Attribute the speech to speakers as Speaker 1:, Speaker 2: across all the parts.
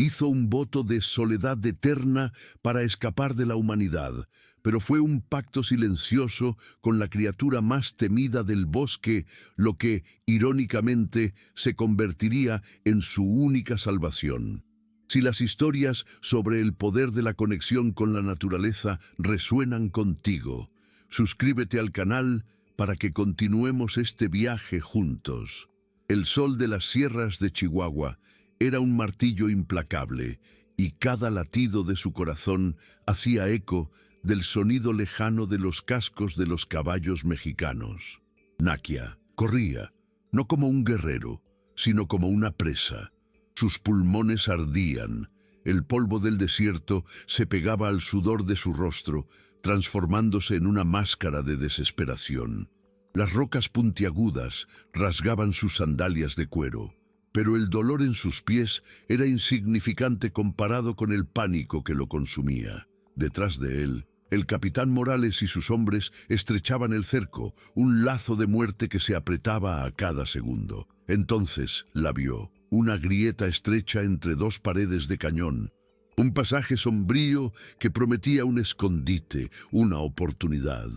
Speaker 1: Hizo un voto de soledad eterna para escapar de la humanidad, pero fue un pacto silencioso con la criatura más temida del bosque, lo que, irónicamente, se convertiría en su única salvación. Si las historias sobre el poder de la conexión con la naturaleza resuenan contigo, suscríbete al canal para que continuemos este viaje juntos. El sol de las sierras de Chihuahua era un martillo implacable, y cada latido de su corazón hacía eco del sonido lejano de los cascos de los caballos mexicanos. Nakia corría, no como un guerrero, sino como una presa. Sus pulmones ardían, el polvo del desierto se pegaba al sudor de su rostro, transformándose en una máscara de desesperación. Las rocas puntiagudas rasgaban sus sandalias de cuero, pero el dolor en sus pies era insignificante comparado con el pánico que lo consumía. Detrás de él, el capitán Morales y sus hombres estrechaban el cerco, un lazo de muerte que se apretaba a cada segundo. Entonces la vio, una grieta estrecha entre dos paredes de cañón, un pasaje sombrío que prometía un escondite, una oportunidad.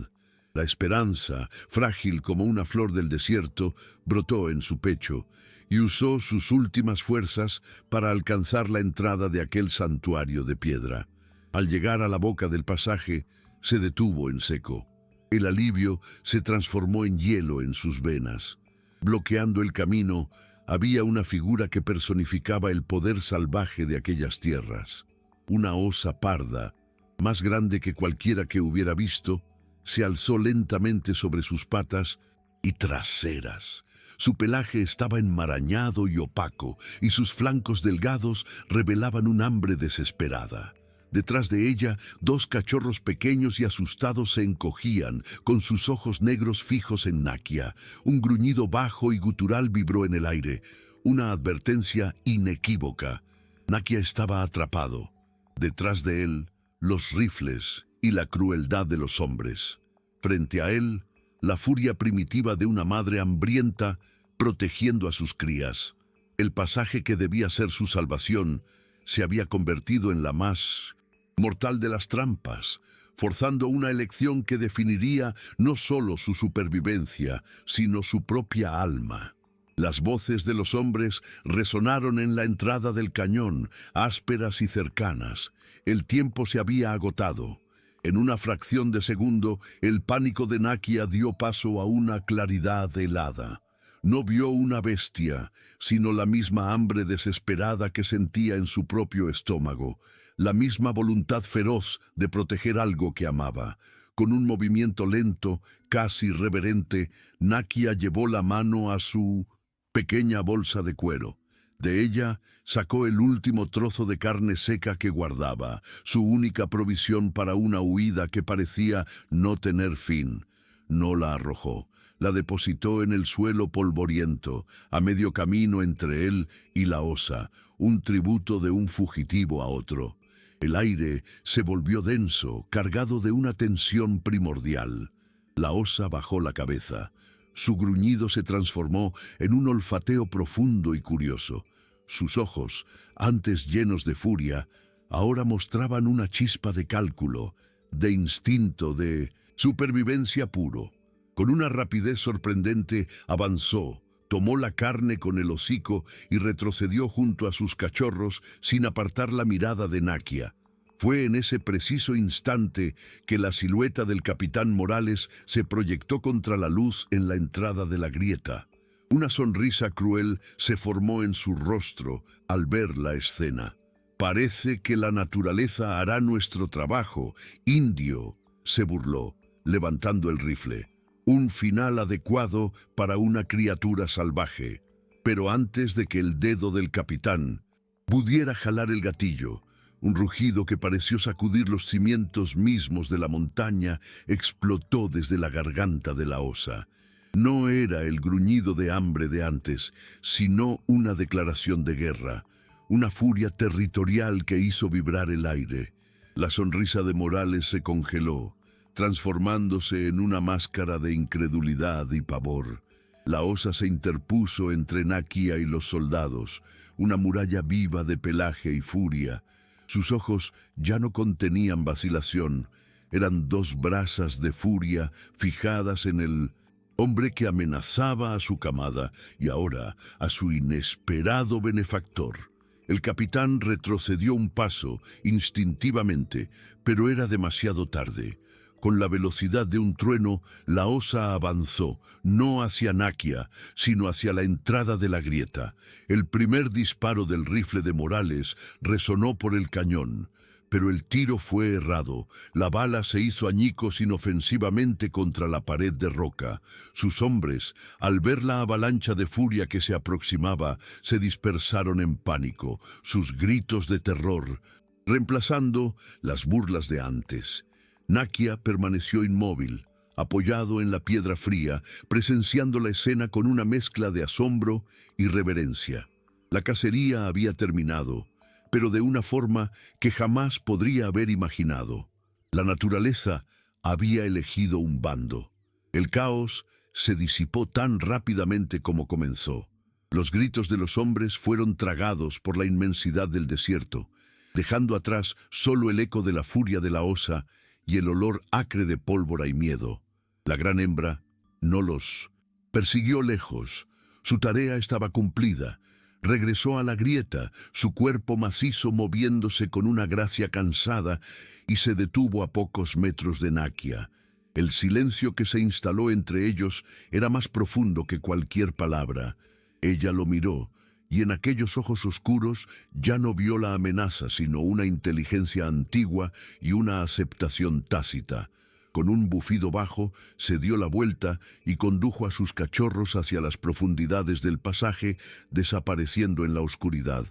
Speaker 1: La esperanza, frágil como una flor del desierto, brotó en su pecho y usó sus últimas fuerzas para alcanzar la entrada de aquel santuario de piedra. Al llegar a la boca del pasaje, se detuvo en seco. El alivio se transformó en hielo en sus venas. Bloqueando el camino, había una figura que personificaba el poder salvaje de aquellas tierras. Una osa parda, más grande que cualquiera que hubiera visto, se alzó lentamente sobre sus patas y traseras. Su pelaje estaba enmarañado y opaco, y sus flancos delgados revelaban un hambre desesperada. Detrás de ella, dos cachorros pequeños y asustados se encogían, con sus ojos negros fijos en Nakia. Un gruñido bajo y gutural vibró en el aire, una advertencia inequívoca. Nakia estaba atrapado. Detrás de él, los rifles y la crueldad de los hombres. Frente a él, la furia primitiva de una madre hambrienta protegiendo a sus crías. El pasaje que debía ser su salvación se había convertido en la más mortal de las trampas, forzando una elección que definiría no solo su supervivencia, sino su propia alma. Las voces de los hombres resonaron en la entrada del cañón, ásperas y cercanas. El tiempo se había agotado. En una fracción de segundo, el pánico de Nakia dio paso a una claridad helada. No vio una bestia, sino la misma hambre desesperada que sentía en su propio estómago, la misma voluntad feroz de proteger algo que amaba. Con un movimiento lento, casi reverente, Nakia llevó la mano a su pequeña bolsa de cuero. De ella sacó el último trozo de carne seca que guardaba, su única provisión para una huida que parecía no tener fin. No la arrojó, la depositó en el suelo polvoriento, a medio camino entre él y la osa, un tributo de un fugitivo a otro. El aire se volvió denso, cargado de una tensión primordial. La osa bajó la cabeza. Su gruñido se transformó en un olfateo profundo y curioso. Sus ojos, antes llenos de furia, ahora mostraban una chispa de cálculo, de instinto, de supervivencia puro. Con una rapidez sorprendente avanzó, tomó la carne con el hocico y retrocedió junto a sus cachorros sin apartar la mirada de Nakia. Fue en ese preciso instante que la silueta del capitán Morales se proyectó contra la luz en la entrada de la grieta. Una sonrisa cruel se formó en su rostro al ver la escena. «Parece que la naturaleza hará nuestro trabajo, indio», se burló, levantando el rifle. Un final adecuado para una criatura salvaje. Pero antes de que el dedo del capitán pudiera jalar el gatillo, un rugido que pareció sacudir los cimientos mismos de la montaña explotó desde la garganta de la osa. No era el gruñido de hambre de antes, sino una declaración de guerra, una furia territorial que hizo vibrar el aire. La sonrisa de Morales se congeló, transformándose en una máscara de incredulidad y pavor. La osa se interpuso entre Nakia y los soldados, una muralla viva de pelaje y furia. Sus ojos ya no contenían vacilación, eran dos brasas de furia fijadas en el hombre que amenazaba a su camada y ahora a su inesperado benefactor. El capitán retrocedió un paso, instintivamente, pero era demasiado tarde. Con la velocidad de un trueno, la osa avanzó, no hacia Nakia, sino hacia la entrada de la grieta. El primer disparo del rifle de Morales resonó por el cañón, pero el tiro fue errado. La bala se hizo añicos inofensivamente contra la pared de roca. Sus hombres, al ver la avalancha de furia que se aproximaba, se dispersaron en pánico, sus gritos de terror, reemplazando las burlas de antes. Nakia permaneció inmóvil, apoyado en la piedra fría, presenciando la escena con una mezcla de asombro y reverencia. La cacería había terminado, pero de una forma que jamás podría haber imaginado. La naturaleza había elegido un bando. El caos se disipó tan rápidamente como comenzó. Los gritos de los hombres fueron tragados por la inmensidad del desierto, dejando atrás solo el eco de la furia de la osa y el olor acre de pólvora y miedo. La gran hembra no los persiguió lejos. Su tarea estaba cumplida. Regresó a la grieta, su cuerpo macizo moviéndose con una gracia cansada, y se detuvo a pocos metros de Nakia. El silencio que se instaló entre ellos era más profundo que cualquier palabra. Ella lo miró, y en aquellos ojos oscuros ya no vio la amenaza, sino una inteligencia antigua y una aceptación tácita. Con un bufido bajo, se dio la vuelta y condujo a sus cachorros hacia las profundidades del pasaje, desapareciendo en la oscuridad.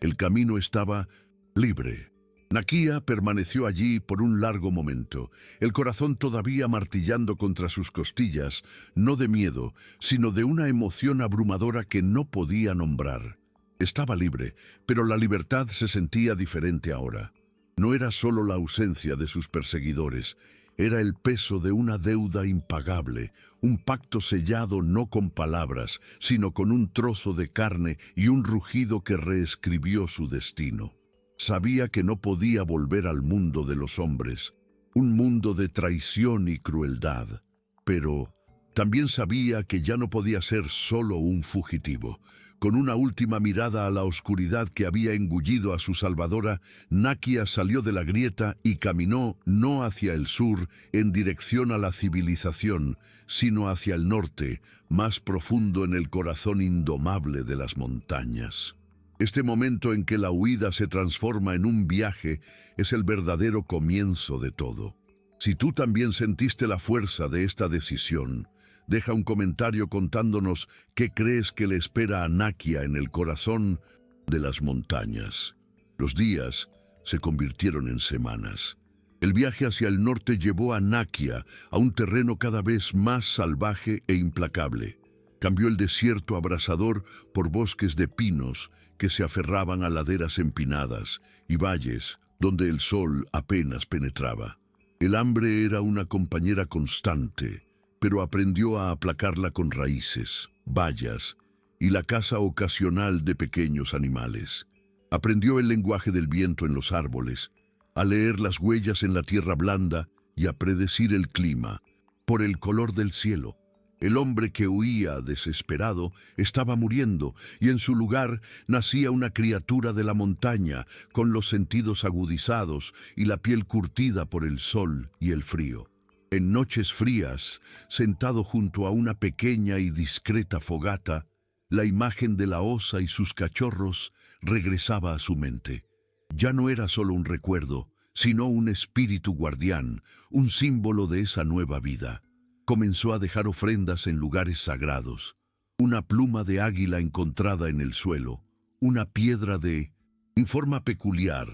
Speaker 1: El camino estaba libre. Nakia permaneció allí por un largo momento, el corazón todavía martillando contra sus costillas, no de miedo, sino de una emoción abrumadora que no podía nombrar. Estaba libre, pero la libertad se sentía diferente ahora. No era solo la ausencia de sus perseguidores, era el peso de una deuda impagable, un pacto sellado no con palabras, sino con un trozo de carne y un rugido que reescribió su destino. Sabía que no podía volver al mundo de los hombres, un mundo de traición y crueldad, pero también sabía que ya no podía ser solo un fugitivo. Con una última mirada a la oscuridad que había engullido a su salvadora, Nakia salió de la grieta y caminó no hacia el sur en dirección a la civilización, sino hacia el norte, más profundo en el corazón indomable de las montañas. Este momento en que la huida se transforma en un viaje es el verdadero comienzo de todo. Si tú también sentiste la fuerza de esta decisión, deja un comentario contándonos qué crees que le espera a Nakia en el corazón de las montañas. Los días se convirtieron en semanas. El viaje hacia el norte llevó a Nakia a un terreno cada vez más salvaje e implacable. Cambió el desierto abrasador por bosques de pinos que se aferraban a laderas empinadas y valles donde el sol apenas penetraba. El hambre era una compañera constante, pero aprendió a aplacarla con raíces, bayas y la caza ocasional de pequeños animales. Aprendió el lenguaje del viento en los árboles, a leer las huellas en la tierra blanda y a predecir el clima por el color del cielo. El hombre que huía desesperado estaba muriendo y en su lugar nacía una criatura de la montaña con los sentidos agudizados y la piel curtida por el sol y el frío. En noches frías, sentado junto a una pequeña y discreta fogata, la imagen de la osa y sus cachorros regresaba a su mente. Ya no era solo un recuerdo, sino un espíritu guardián, un símbolo de esa nueva vida. Comenzó a dejar ofrendas en lugares sagrados. Una pluma de águila encontrada en el suelo, una piedra en forma peculiar,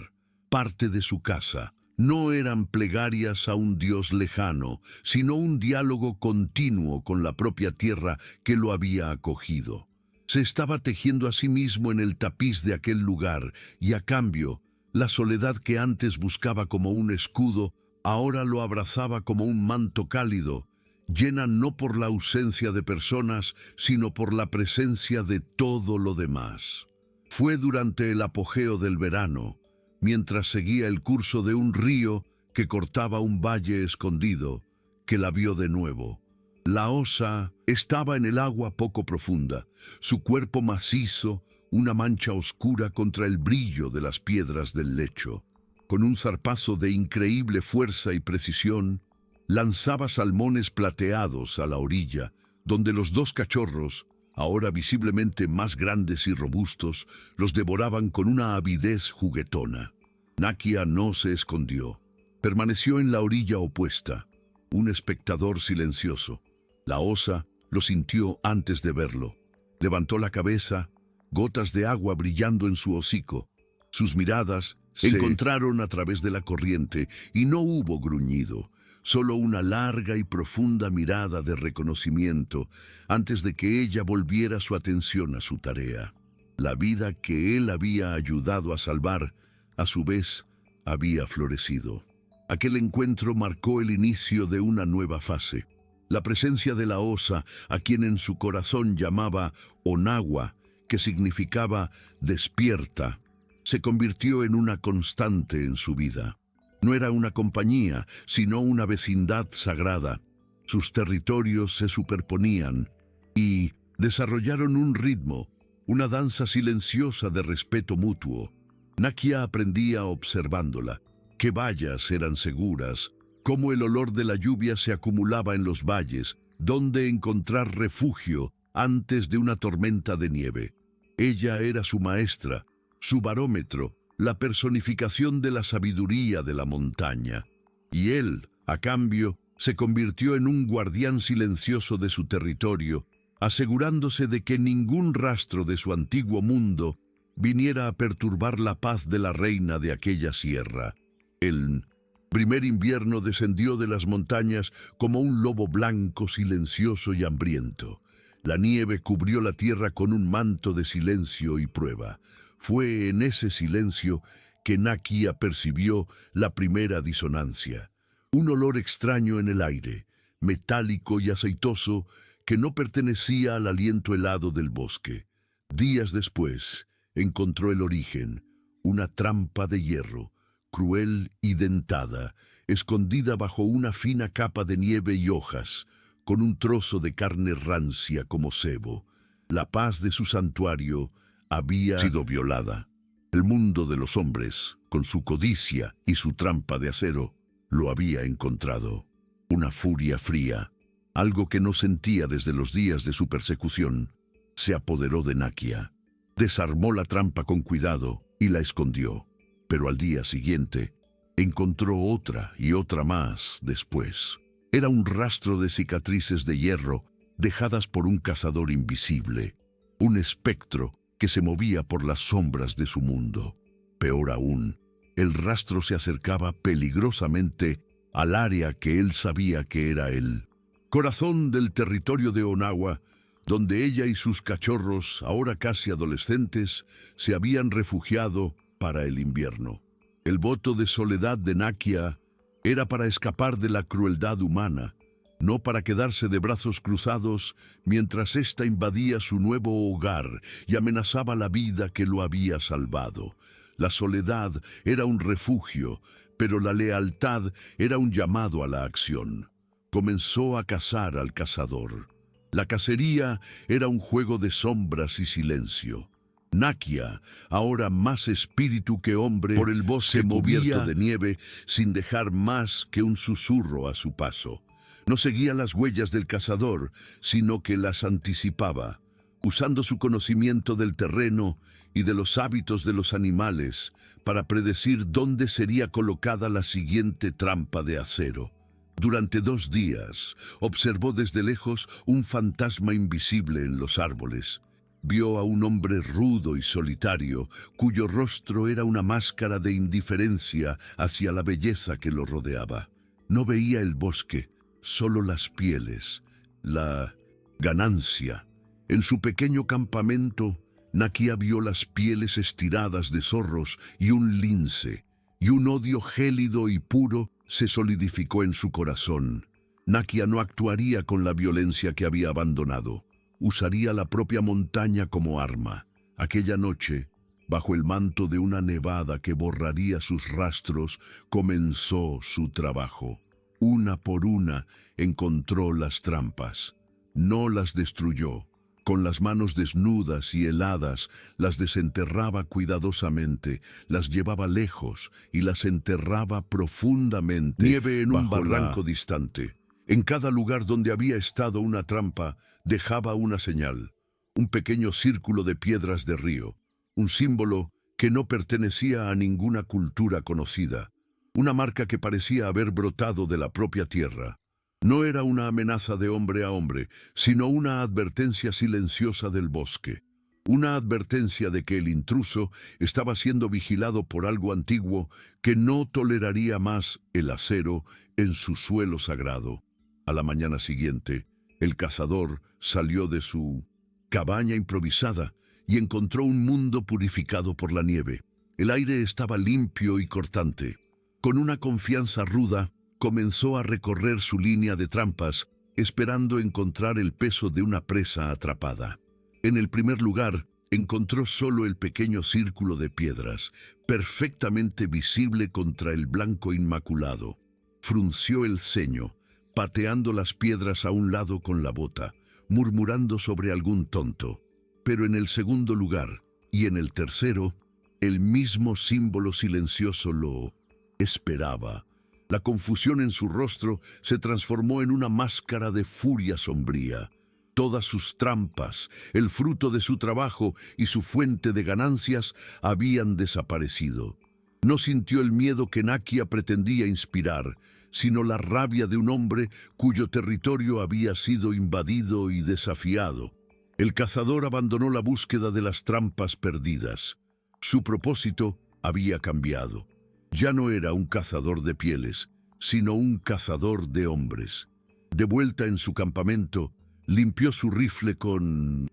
Speaker 1: parte de su casa. No eran plegarias a un dios lejano, sino un diálogo continuo con la propia tierra que lo había acogido. Se estaba tejiendo a sí mismo en el tapiz de aquel lugar, y a cambio, la soledad que antes buscaba como un escudo, ahora lo abrazaba como un manto cálido, llena no por la ausencia de personas, sino por la presencia de todo lo demás. Fue durante el apogeo del verano, mientras seguía el curso de un río que cortaba un valle escondido, que la vio de nuevo. La osa estaba en el agua poco profunda, su cuerpo macizo, una mancha oscura contra el brillo de las piedras del lecho. Con un zarpazo de increíble fuerza y precisión, lanzaba salmones plateados a la orilla, donde los dos cachorros, ahora visiblemente más grandes y robustos, los devoraban con una avidez juguetona. Nakia no se escondió. Permaneció en la orilla opuesta, un espectador silencioso. La osa lo sintió antes de verlo. Levantó la cabeza, gotas de agua brillando en su hocico. Sus miradas se encontraron a través de la corriente y no hubo gruñido, solo una larga y profunda mirada de reconocimiento antes de que ella volviera su atención a su tarea. La vida que él había ayudado a salvar, a su vez, había florecido. Aquel encuentro marcó el inicio de una nueva fase. La presencia de la osa, a quien en su corazón llamaba Onagua, que significaba despierta, se convirtió en una constante en su vida. No era una compañía, sino una vecindad sagrada. Sus territorios se superponían y desarrollaron un ritmo, una danza silenciosa de respeto mutuo. Nakia aprendía observándola, qué vallas eran seguras, cómo el olor de la lluvia se acumulaba en los valles, dónde encontrar refugio antes de una tormenta de nieve. Ella era su maestra, su barómetro, la personificación de la sabiduría de la montaña. Y él, a cambio, se convirtió en un guardián silencioso de su territorio, asegurándose de que ningún rastro de su antiguo mundo viniera a perturbar la paz de la reina de aquella sierra. El primer invierno descendió de las montañas como un lobo blanco, silencioso y hambriento. La nieve cubrió la tierra con un manto de silencio y prueba. Fue en ese silencio que Nakia percibió la primera disonancia. Un olor extraño en el aire, metálico y aceitoso, que no pertenecía al aliento helado del bosque. Días después, encontró el origen, una trampa de hierro, cruel y dentada, escondida bajo una fina capa de nieve y hojas, con un trozo de carne rancia como sebo. La paz de su santuario había sido violada. El mundo de los hombres, con su codicia y su trampa de acero, lo había encontrado. Una furia fría, algo que no sentía desde los días de su persecución, se apoderó de Nakia. Desarmó la trampa con cuidado y la escondió. Pero al día siguiente, encontró otra y otra más después. Era un rastro de cicatrices de hierro dejadas por un cazador invisible, un espectro que se movía por las sombras de su mundo. Peor aún, el rastro se acercaba peligrosamente al área que él sabía que era el corazón del territorio de Onagua, donde ella y sus cachorros, ahora casi adolescentes, se habían refugiado para el invierno. El voto de soledad de Nakia era para escapar de la crueldad humana, no para quedarse de brazos cruzados mientras ésta invadía su nuevo hogar y amenazaba la vida que lo había salvado. La soledad era un refugio, pero la lealtad era un llamado a la acción. Comenzó a cazar al cazador. La cacería era un juego de sombras y silencio. Nakia, ahora más espíritu que hombre, por el bosque cubierto de nieve, sin dejar más que un susurro a su paso. No seguía las huellas del cazador, sino que las anticipaba, usando su conocimiento del terreno y de los hábitos de los animales para predecir dónde sería colocada la siguiente trampa de acero. Durante 2 días, observó desde lejos un fantasma invisible en los árboles. Vio a un hombre rudo y solitario, cuyo rostro era una máscara de indiferencia hacia la belleza que lo rodeaba. No veía el bosque, solo las pieles, la ganancia. En su pequeño campamento, Nakia vio las pieles estiradas de zorros y un lince, y un odio gélido y puro se solidificó en su corazón. Nakia no actuaría con la violencia que había abandonado. Usaría la propia montaña como arma. Aquella noche, bajo el manto de una nevada que borraría sus rastros, comenzó su trabajo. Una por una encontró las trampas. No las destruyó. Con las manos desnudas y heladas, las desenterraba cuidadosamente, las llevaba lejos y las enterraba profundamente. Nieve en un barranco distante. En cada lugar donde había estado una trampa, dejaba una señal, un pequeño círculo de piedras de río, un símbolo que no pertenecía a ninguna cultura conocida, una marca que parecía haber brotado de la propia tierra. No era una amenaza de hombre a hombre, sino una advertencia silenciosa del bosque. Una advertencia de que el intruso estaba siendo vigilado por algo antiguo que no toleraría más el acero en su suelo sagrado. A la mañana siguiente, el cazador salió de su cabaña improvisada y encontró un mundo purificado por la nieve. El aire estaba limpio y cortante. Con una confianza ruda, comenzó a recorrer su línea de trampas, esperando encontrar el peso de una presa atrapada. En el primer lugar, encontró solo el pequeño círculo de piedras, perfectamente visible contra el blanco inmaculado. Frunció el ceño, pateando las piedras a un lado con la bota, murmurando sobre algún tonto. Pero en el segundo lugar, y en el tercero, el mismo símbolo silencioso lo esperaba. La confusión en su rostro se transformó en una máscara de furia sombría. Todas sus trampas, el fruto de su trabajo y su fuente de ganancias habían desaparecido. No sintió el miedo que Nakia pretendía inspirar, sino la rabia de un hombre cuyo territorio había sido invadido y desafiado. El cazador abandonó la búsqueda de las trampas perdidas. Su propósito había cambiado. Ya no era un cazador de pieles, sino un cazador de hombres. De vuelta en su campamento, limpió su rifle con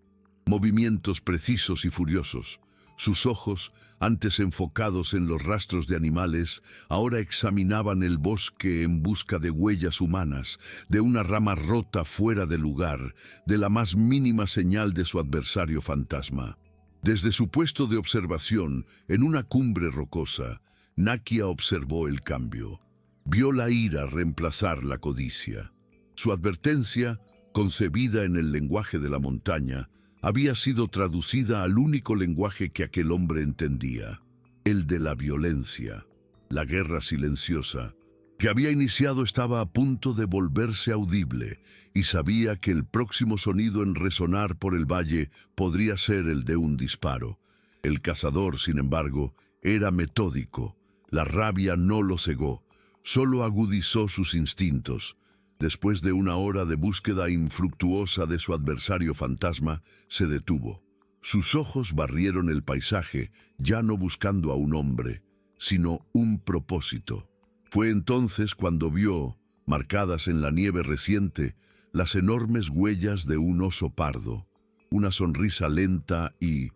Speaker 1: movimientos precisos y furiosos. Sus ojos, antes enfocados en los rastros de animales, ahora examinaban el bosque en busca de huellas humanas, de una rama rota fuera de lugar, de la más mínima señal de su adversario fantasma. Desde su puesto de observación, en una cumbre rocosa, Nakia observó el cambio. Vio la ira reemplazar la codicia. Su advertencia, concebida en el lenguaje de la montaña, había sido traducida al único lenguaje que aquel hombre entendía, el de la violencia. La guerra silenciosa que había iniciado estaba a punto de volverse audible, y sabía que el próximo sonido en resonar por el valle podría ser el de un disparo. El cazador, sin embargo, era metódico. La rabia no lo cegó, solo agudizó sus instintos. Después de una hora de búsqueda infructuosa de su adversario fantasma, se detuvo. Sus ojos barrieron el paisaje, ya no buscando a un hombre, sino un propósito. Fue entonces cuando vio, marcadas en la nieve reciente, las enormes huellas de un oso pardo. Una sonrisa lenta y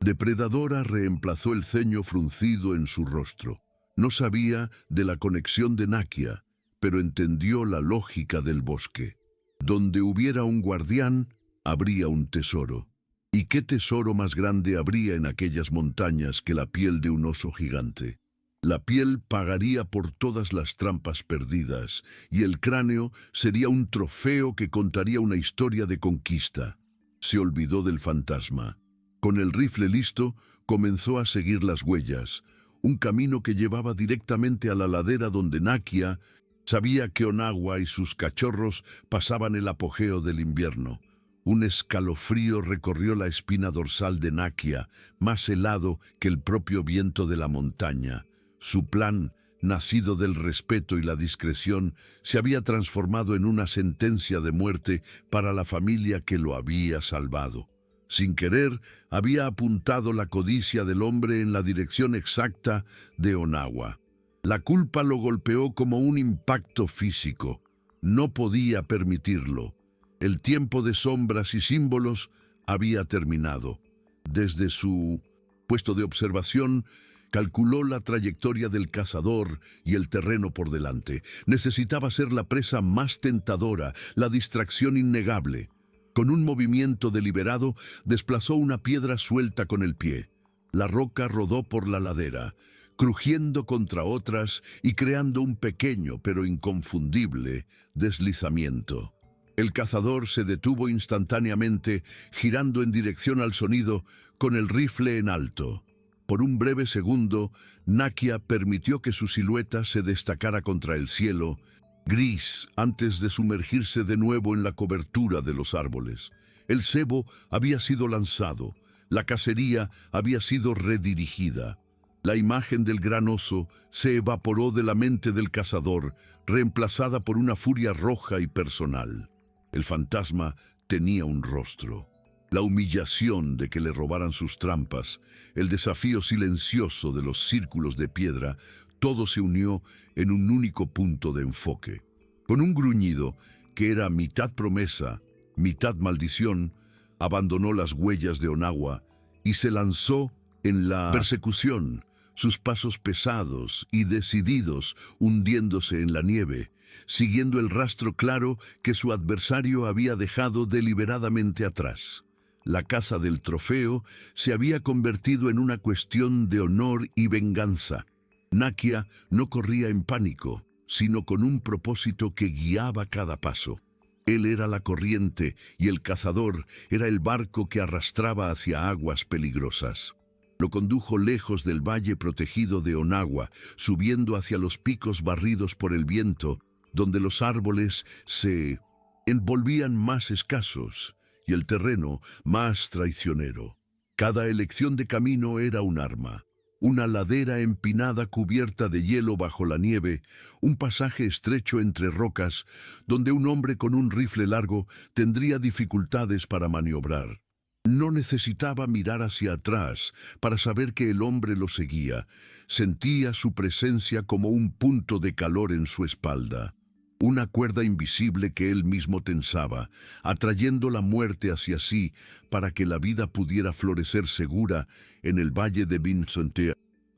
Speaker 1: depredadora reemplazó el ceño fruncido en su rostro. No sabía de la conexión de Nakia, pero entendió la lógica del bosque. Donde hubiera un guardián, habría un tesoro. ¿Y qué tesoro más grande habría en aquellas montañas que la piel de un oso gigante? La piel pagaría por todas las trampas perdidas, y el cráneo sería un trofeo que contaría una historia de conquista. Se olvidó del fantasma. Con el rifle listo, comenzó a seguir las huellas, un camino que llevaba directamente a la ladera donde Nakia sabía que Onagua y sus cachorros pasaban el apogeo del invierno. Un escalofrío recorrió la espina dorsal de Nakia, más helado que el propio viento de la montaña. Su plan, nacido del respeto y la discreción, se había transformado en una sentencia de muerte para la familia que lo había salvado. Sin querer, había apuntado la codicia del hombre en la dirección exacta de Onagua. La culpa lo golpeó como un impacto físico. No podía permitirlo. El tiempo de sombras y símbolos había terminado. Desde su puesto de observación, Calculó la trayectoria del cazador y el terreno por delante. Necesitaba ser la presa más tentadora, la distracción innegable. Con un movimiento deliberado, desplazó una piedra suelta con el pie. La roca rodó por la ladera, crujiendo contra otras y creando un pequeño pero inconfundible deslizamiento. El cazador se detuvo instantáneamente, girando en dirección al sonido con el rifle en alto. Por un breve segundo, Nakia permitió que su silueta se destacara contra el cielo, gris, antes de sumergirse de nuevo en la cobertura de los árboles. El cebo había sido lanzado, la cacería había sido redirigida. La imagen del gran oso se evaporó de la mente del cazador, reemplazada por una furia roja y personal. El fantasma tenía un rostro. La humillación de que le robaran sus trampas, el desafío silencioso de los círculos de piedra, todo se unió en un único punto de enfoque. Con un gruñido que era mitad promesa, mitad maldición, abandonó las huellas de Onagua y se lanzó en la persecución, sus pasos pesados y decididos hundiéndose en la nieve, siguiendo el rastro claro que su adversario había dejado deliberadamente atrás. La caza del trofeo se había convertido en una cuestión de honor y venganza. Nakia no corría en pánico, sino con un propósito que guiaba cada paso. Él era la corriente y el cazador era el barco que arrastraba hacia aguas peligrosas. Lo condujo lejos del valle protegido de Onagua, subiendo hacia los picos barridos por el viento, donde los árboles se envolvían más escasos y el terreno más traicionero. Cada elección de camino era un arma. Una ladera empinada cubierta de hielo bajo la nieve, un pasaje estrecho entre rocas, donde un hombre con un rifle largo tendría dificultades para maniobrar. No necesitaba mirar hacia atrás para saber que el hombre lo seguía. Sentía su presencia como un punto de calor en su espalda. Una cuerda invisible que él mismo tensaba, atrayendo la muerte hacia sí para que la vida pudiera florecer segura en el valle de Vincentia.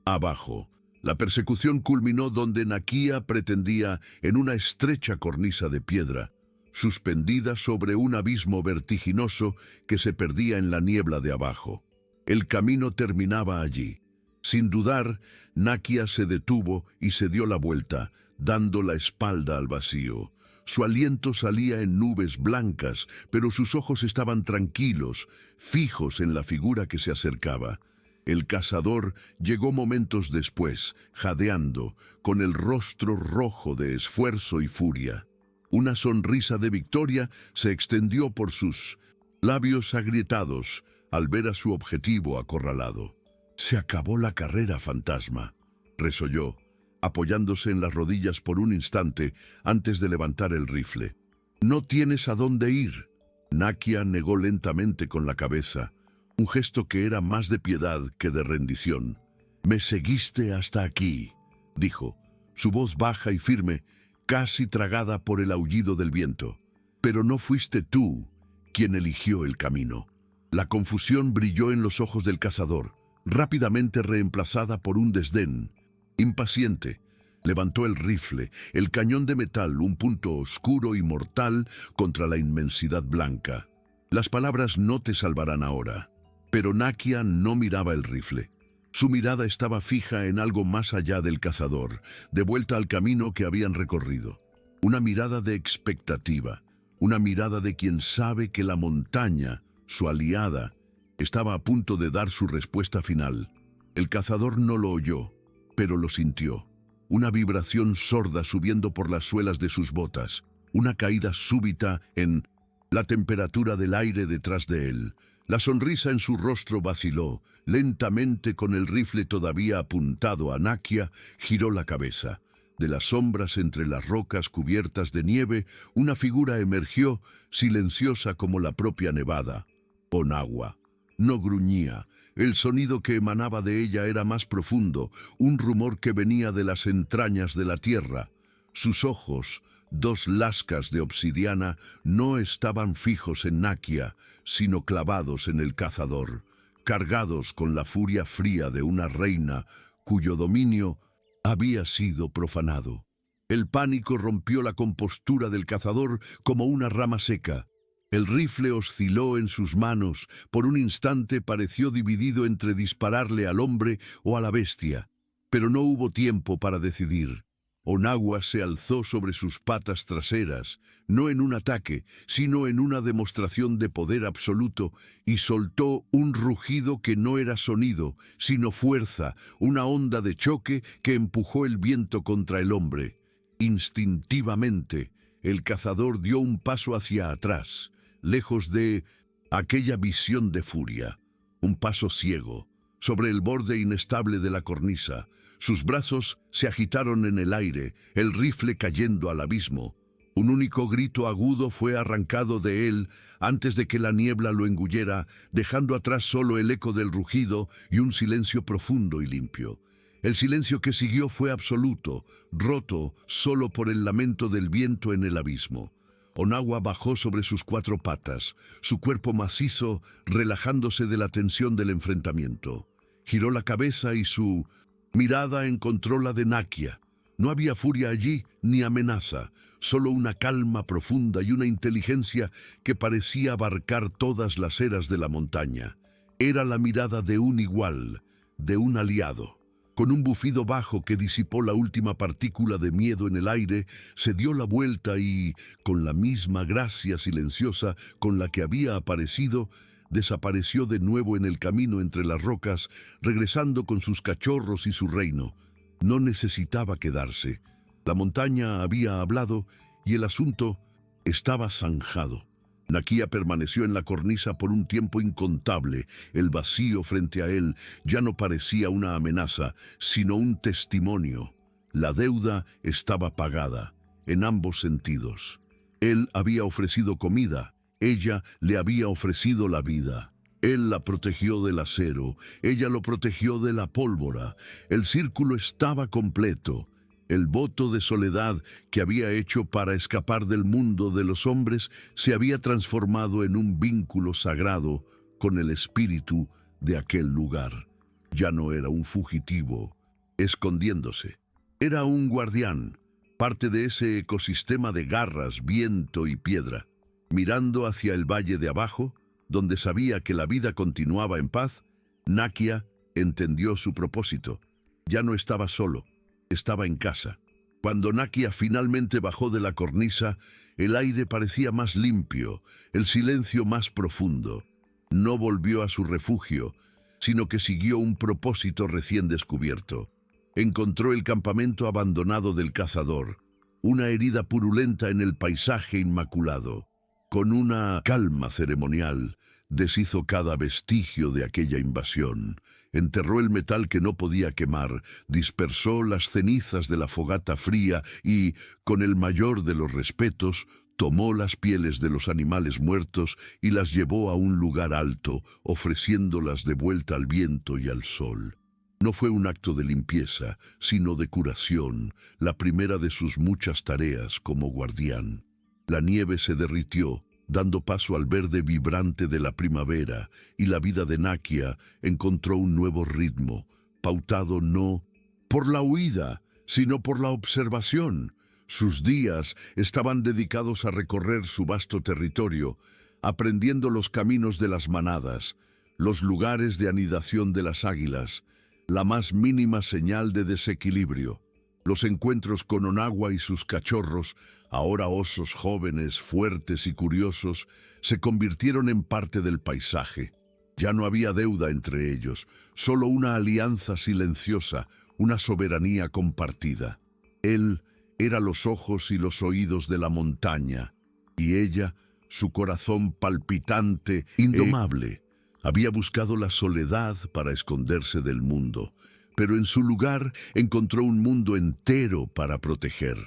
Speaker 1: Abajo, la persecución culminó donde Nakia pretendía en una estrecha cornisa de piedra, suspendida sobre un abismo vertiginoso que se perdía en la niebla de abajo. El camino terminaba allí. Sin dudar, Nakia se detuvo y se dio la vuelta, dando la espalda al vacío. Su aliento salía en nubes blancas, pero sus ojos estaban tranquilos, fijos en la figura que se acercaba. El cazador llegó momentos después, jadeando, con el rostro rojo de esfuerzo y furia. Una sonrisa de victoria se extendió por sus labios agrietados al ver a su objetivo acorralado. «Se acabó la carrera, fantasma», resolló, apoyándose en las rodillas por un instante antes de levantar el rifle. «No tienes a dónde ir». Nakia negó lentamente con la cabeza, un gesto que era más de piedad que de rendición. «Me seguiste hasta aquí», dijo, su voz baja y firme, casi tragada por el aullido del viento. «Pero no fuiste tú quien eligió el camino». La confusión brilló en los ojos del cazador, rápidamente reemplazada por un desdén. Impaciente, levantó el rifle, el cañón de metal, un punto oscuro y mortal contra la inmensidad blanca. «Las palabras no te salvarán ahora». Pero Nakia no miraba el rifle. Su mirada estaba fija en algo más allá del cazador, de vuelta al camino que habían recorrido. Una mirada de expectativa, una mirada de quien sabe que la montaña, su aliada, estaba a punto de dar su respuesta final. El cazador no lo oyó, pero lo sintió. Una vibración sorda subiendo por las suelas de sus botas, una caída súbita en la temperatura del aire detrás de él. La sonrisa en su rostro vaciló. Lentamente, con el rifle todavía apuntado a Nakia, giró la cabeza. De las sombras entre las rocas cubiertas de nieve, una figura emergió, silenciosa como la propia nevada. Onagua. No gruñía. El sonido que emanaba de ella era más profundo, un rumor que venía de las entrañas de la tierra. Sus ojos, dos lascas de obsidiana, no estaban fijos en Nakia, sino clavados en el cazador, cargados con la furia fría de una reina cuyo dominio había sido profanado. El pánico rompió la compostura del cazador como una rama seca. El rifle osciló en sus manos, por un instante pareció dividido entre dispararle al hombre o a la bestia, pero no hubo tiempo para decidir. Onagua se alzó sobre sus patas traseras, no en un ataque, sino en una demostración de poder absoluto, y soltó un rugido que no era sonido, sino fuerza, una onda de choque que empujó el viento contra el hombre. Instintivamente, el cazador dio un paso hacia atrás, lejos de aquella visión de furia, un paso ciego, sobre el borde inestable de la cornisa. Sus brazos se agitaron en el aire, el rifle cayendo al abismo. Un único grito agudo fue arrancado de él antes de que la niebla lo engullera, dejando atrás solo el eco del rugido y un silencio profundo y limpio. El silencio que siguió fue absoluto, roto solo por el lamento del viento en el abismo. Onagua bajó sobre sus 4 patas, su cuerpo macizo relajándose de la tensión del enfrentamiento. Giró la cabeza y su mirada encontró la de Nakia. No había furia allí ni amenaza, solo una calma profunda y una inteligencia que parecía abarcar todas las eras de la montaña. Era la mirada de un igual, de un aliado. Con un bufido bajo que disipó la última partícula de miedo en el aire, se dio la vuelta y, con la misma gracia silenciosa con la que había aparecido, desapareció de nuevo en el camino entre las rocas, regresando con sus cachorros y su reino. No necesitaba quedarse. La montaña había hablado y el asunto estaba zanjado. Nakia permaneció en la cornisa por un tiempo incontable. El vacío frente a él ya no parecía una amenaza, sino un testimonio. La deuda estaba pagada, en ambos sentidos. Él había ofrecido comida, ella le había ofrecido la vida. Él la protegió del acero, ella lo protegió de la pólvora. El círculo estaba completo. El voto de soledad que había hecho para escapar del mundo de los hombres se había transformado en un vínculo sagrado con el espíritu de aquel lugar. Ya no era un fugitivo, escondiéndose. Era un guardián, parte de ese ecosistema de garras, viento y piedra. Mirando hacia el valle de abajo, donde sabía que la vida continuaba en paz, Nakia entendió su propósito. Ya no estaba solo. Estaba en casa. Cuando Nakia finalmente bajó de la cornisa, el aire parecía más limpio, el silencio más profundo. No volvió a su refugio, sino que siguió un propósito recién descubierto. Encontró el campamento abandonado del cazador, una herida purulenta en el paisaje inmaculado. Con una calma ceremonial, deshizo cada vestigio de aquella invasión. Enterró el metal que no podía quemar, dispersó las cenizas de la fogata fría y, con el mayor de los respetos, tomó las pieles de los animales muertos y las llevó a un lugar alto, ofreciéndolas de vuelta al viento y al sol. No fue un acto de limpieza, sino de curación, la primera de sus muchas tareas como guardián. La nieve se derritió, dando paso al verde vibrante de la primavera, y la vida de Nakia encontró un nuevo ritmo, pautado no por la huida, sino por la observación. Sus días estaban dedicados a recorrer su vasto territorio, aprendiendo los caminos de las manadas, los lugares de anidación de las águilas, la más mínima señal de desequilibrio. Los encuentros con Onagua y sus cachorros, ahora osos jóvenes, fuertes y curiosos, se convirtieron en parte del paisaje. Ya no había deuda entre ellos, solo una alianza silenciosa, una soberanía compartida. Él era los ojos y los oídos de la montaña, y ella, su corazón palpitante, indomable. Había buscado la soledad para esconderse del mundo, pero en su lugar encontró un mundo entero para proteger.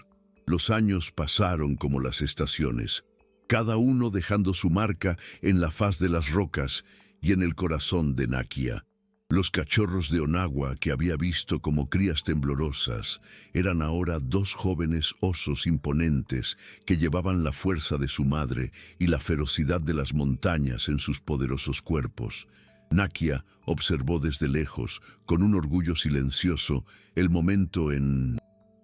Speaker 1: Los años pasaron como las estaciones, cada uno dejando su marca en la faz de las rocas y en el corazón de Nakia. Los cachorros de Onagua, que había visto como crías temblorosas, eran ahora 2 jóvenes osos imponentes que llevaban la fuerza de su madre y la ferocidad de las montañas en sus poderosos cuerpos. Nakia observó desde lejos, con un orgullo silencioso, el momento en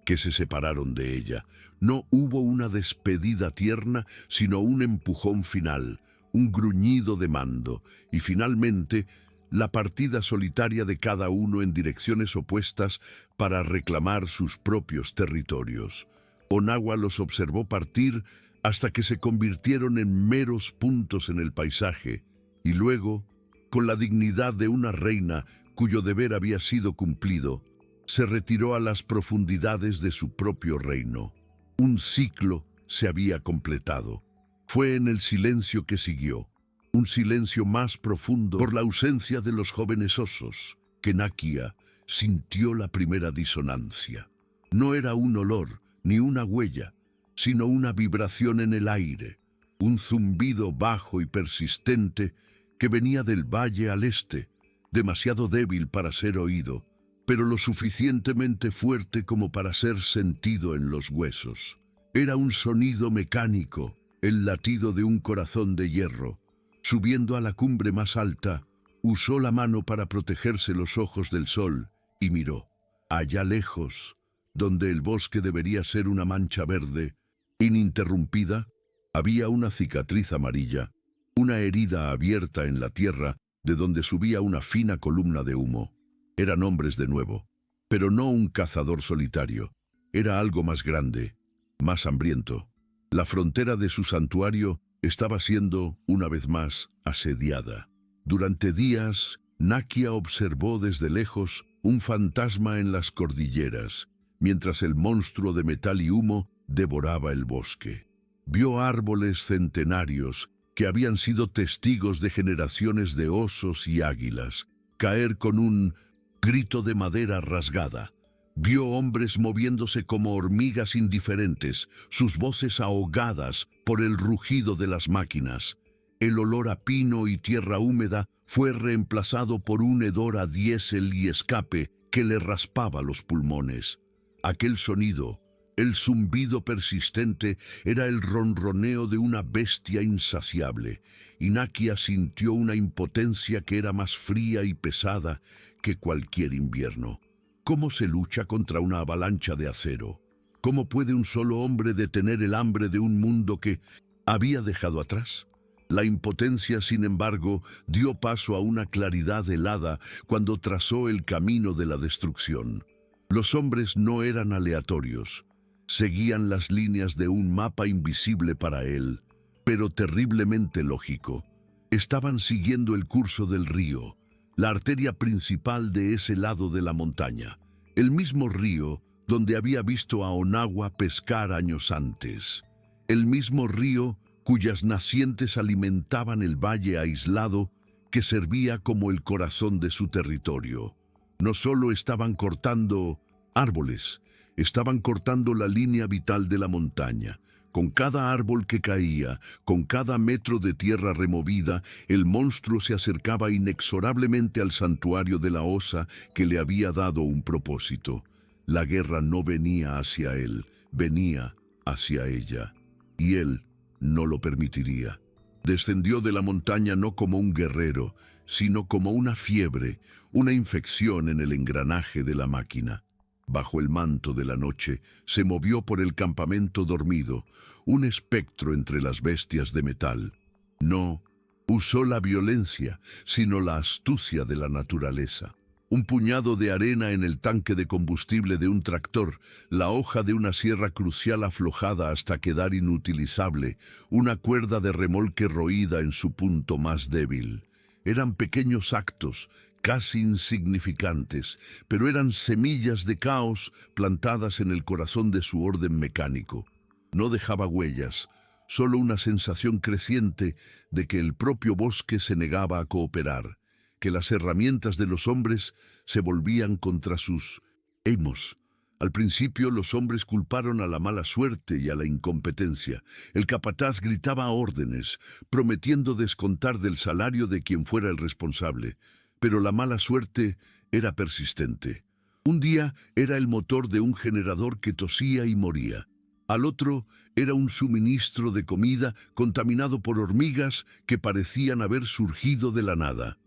Speaker 1: que se separaron de ella. No hubo una despedida tierna, sino un empujón final, un gruñido de mando, y finalmente la partida solitaria de cada uno en direcciones opuestas para reclamar sus propios territorios. Onagua los observó partir hasta que se convirtieron en meros puntos en el paisaje, y luego, con la dignidad de una reina cuyo deber había sido cumplido, se retiró a las profundidades de su propio reino. Un ciclo se había completado. Fue en el silencio que siguió, un silencio más profundo por la ausencia de los jóvenes osos, que Nakia sintió la primera disonancia. No era un olor ni una huella, sino una vibración en el aire, un zumbido bajo y persistente que venía del valle al este, demasiado débil para ser oído, pero lo suficientemente fuerte como para ser sentido en los huesos. Era un sonido mecánico, el latido de un corazón de hierro. Subiendo a la cumbre más alta, usó la mano para protegerse los ojos del sol y miró. Allá lejos, donde el bosque debería ser una mancha verde, ininterrumpida, había una cicatriz amarilla, una herida abierta en la tierra de donde subía una fina columna de humo. Eran hombres de nuevo, pero no un cazador solitario. Era algo más grande, más hambriento. La frontera de su santuario estaba siendo, una vez más, asediada. Durante días, Nakia observó desde lejos un fantasma en las cordilleras, mientras el monstruo de metal y humo devoraba el bosque. Vio árboles centenarios que habían sido testigos de generaciones de osos y águilas caer con un grito de madera rasgada. Vio hombres moviéndose como hormigas indiferentes, sus voces ahogadas por el rugido de las máquinas. El olor a pino y tierra húmeda fue reemplazado por un hedor a diésel y escape que le raspaba los pulmones. Aquel sonido, el zumbido persistente, era el ronroneo de una bestia insaciable, y Nakia sintió una impotencia que era más fría y pesada que cualquier invierno. ¿Cómo se lucha contra una avalancha de acero? ¿Cómo puede un solo hombre detener el hambre de un mundo que había dejado atrás? La impotencia, sin embargo, dio paso a una claridad helada cuando trazó el camino de la destrucción. Los hombres no eran aleatorios. Seguían las líneas de un mapa invisible para él, pero terriblemente lógico. Estaban siguiendo el curso del río, la arteria principal de ese lado de la montaña, el mismo río donde había visto a Onagua pescar años antes, el mismo río cuyas nacientes alimentaban el valle aislado que servía como el corazón de su territorio. No solo estaban cortando árboles, estaban cortando la línea vital de la montaña. Con cada árbol que caía, con cada metro de tierra removida, el monstruo se acercaba inexorablemente al santuario de la osa que le había dado un propósito. La guerra no venía hacia él, venía hacia ella, y él no lo permitiría. Descendió de la montaña no como un guerrero, sino como una fiebre, una infección en el engranaje de la máquina. Bajo el manto de la noche se movió por el campamento dormido, un espectro entre las bestias de metal. No usó la violencia, sino la astucia de la naturaleza. Un puñado de arena en el tanque de combustible de un tractor, la hoja de una sierra crucial aflojada hasta quedar inutilizable, una cuerda de remolque roída en su punto más débil. Eran pequeños actos, casi insignificantes, pero eran semillas de caos plantadas en el corazón de su orden mecánico. No dejaba huellas, solo una sensación creciente de que el propio bosque se negaba a cooperar, que las herramientas de los hombres se volvían contra sus amos. Al principio los hombres culparon a la mala suerte y a la incompetencia. El capataz gritaba órdenes, prometiendo descontar del salario de quien fuera el responsable. Pero la mala suerte era persistente. Un día era el motor de un generador que tosía y moría. Al otro era un suministro de comida contaminado por hormigas que parecían haber surgido de la nada.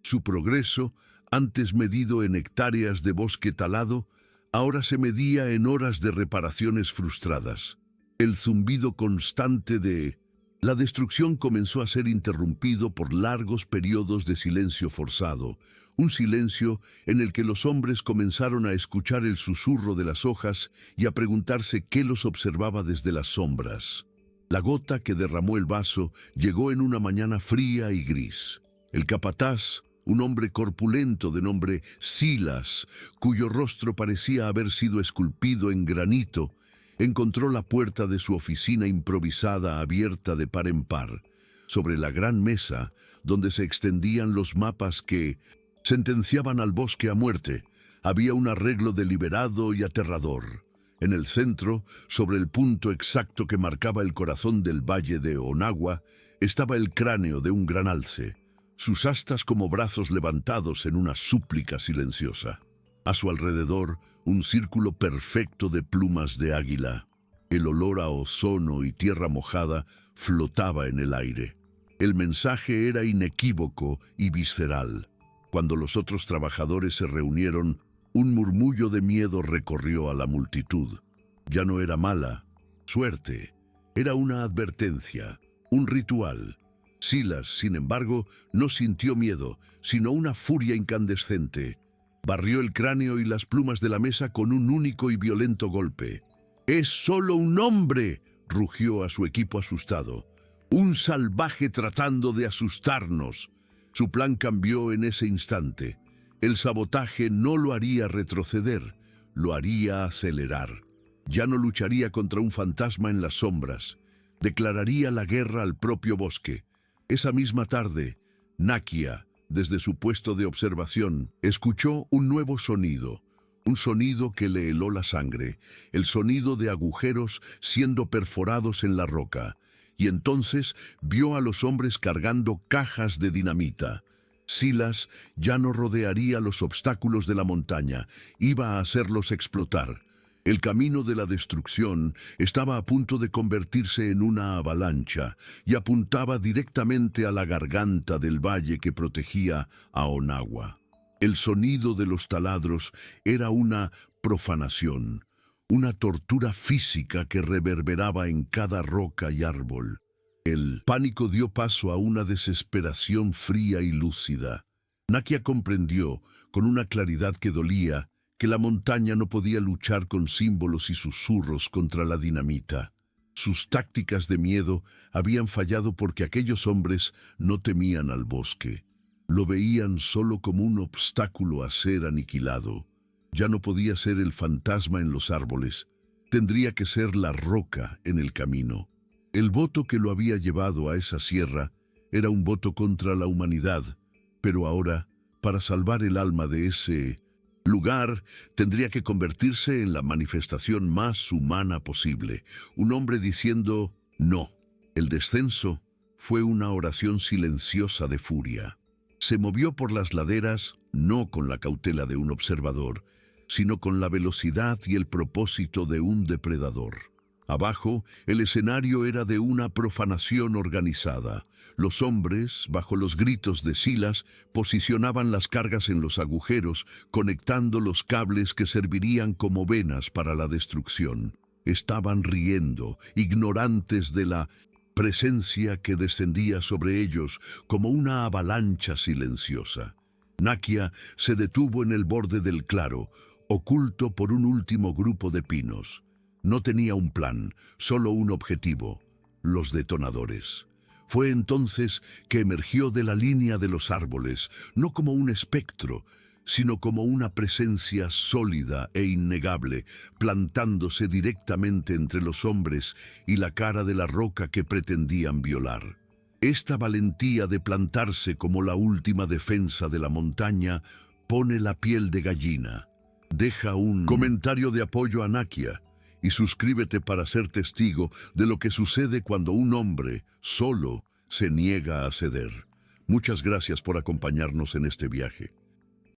Speaker 1: Su progreso, antes medido en hectáreas de bosque talado, ahora se medía en horas de reparaciones frustradas. El zumbido constante de la destrucción comenzó a ser interrumpido por largos periodos de silencio forzado, un silencio en el que los hombres comenzaron a escuchar el susurro de las hojas y a preguntarse qué los observaba desde las sombras. La gota que derramó el vaso llegó en una mañana fría y gris. El capataz, un hombre corpulento de nombre Silas, cuyo rostro parecía haber sido esculpido en granito, encontró la puerta de su oficina improvisada abierta de par en par. Sobre la gran mesa, donde se extendían los mapas que sentenciaban al bosque a muerte, había un arreglo deliberado y aterrador. En el centro, sobre el punto exacto que marcaba el corazón del valle de Onagua, estaba el cráneo de un gran alce, sus astas como brazos levantados en una súplica silenciosa. A su alrededor, un círculo perfecto de plumas de águila. El olor a ozono y tierra mojada flotaba en el aire. El mensaje era inequívoco y visceral. Cuando los otros trabajadores se reunieron, un murmullo de miedo recorrió a la multitud. Ya no era mala suerte, era una advertencia, un ritual. Silas, sin embargo, no sintió miedo, sino una furia incandescente. Barrió el cráneo y las plumas de la mesa con un único y violento golpe. «¡Es solo un hombre!», rugió a su equipo asustado. «Un salvaje tratando de asustarnos». Su plan cambió en ese instante. El sabotaje no lo haría retroceder, lo haría acelerar. Ya no lucharía contra un fantasma en las sombras. Declararía la guerra al propio bosque. Esa misma tarde, Nakia, desde su puesto de observación, escuchó un nuevo sonido, un sonido que le heló la sangre, el sonido de agujeros siendo perforados en la roca, y entonces vio a los hombres cargando cajas de dinamita. Silas ya no rodearía los obstáculos de la montaña, iba a hacerlos explotar. El camino de la destrucción estaba a punto de convertirse en una avalancha y apuntaba directamente a la garganta del valle que protegía a Onagua. El sonido de los taladros era una profanación, una tortura física que reverberaba en cada roca y árbol. El pánico dio paso a una desesperación fría y lúcida. Nakia comprendió, con una claridad que dolía, que la montaña no podía luchar con símbolos y susurros contra la dinamita. Sus tácticas de miedo habían fallado porque aquellos hombres no temían al bosque. Lo veían solo como un obstáculo a ser aniquilado. Ya no podía ser el fantasma en los árboles, tendría que ser la roca en el camino. El voto que lo había llevado a esa sierra era un voto contra la humanidad, pero ahora, para salvar el alma de ese lugar, tendría que convertirse en la manifestación más humana posible. Un hombre diciendo no. El descenso fue una oración silenciosa de furia. Se movió por las laderas, no con la cautela de un observador, sino con la velocidad y el propósito de un depredador. Abajo, el escenario era de una profanación organizada. Los hombres, bajo los gritos de Silas, posicionaban las cargas en los agujeros, conectando los cables que servirían como venas para la destrucción. Estaban riendo, ignorantes de la presencia que descendía sobre ellos como una avalancha silenciosa. Nakia se detuvo en el borde del claro, oculto por un último grupo de pinos. No tenía un plan, solo un objetivo: los detonadores. Fue entonces que emergió de la línea de los árboles, no como un espectro, sino como una presencia sólida e innegable, plantándose directamente entre los hombres y la cara de la roca que pretendían violar. Esta valentía de plantarse como la última defensa de la montaña pone la piel de gallina. Deja un comentario de apoyo a Nakia y suscríbete para ser testigo de lo que sucede cuando un hombre solo se niega a ceder. Muchas gracias por acompañarnos en este viaje.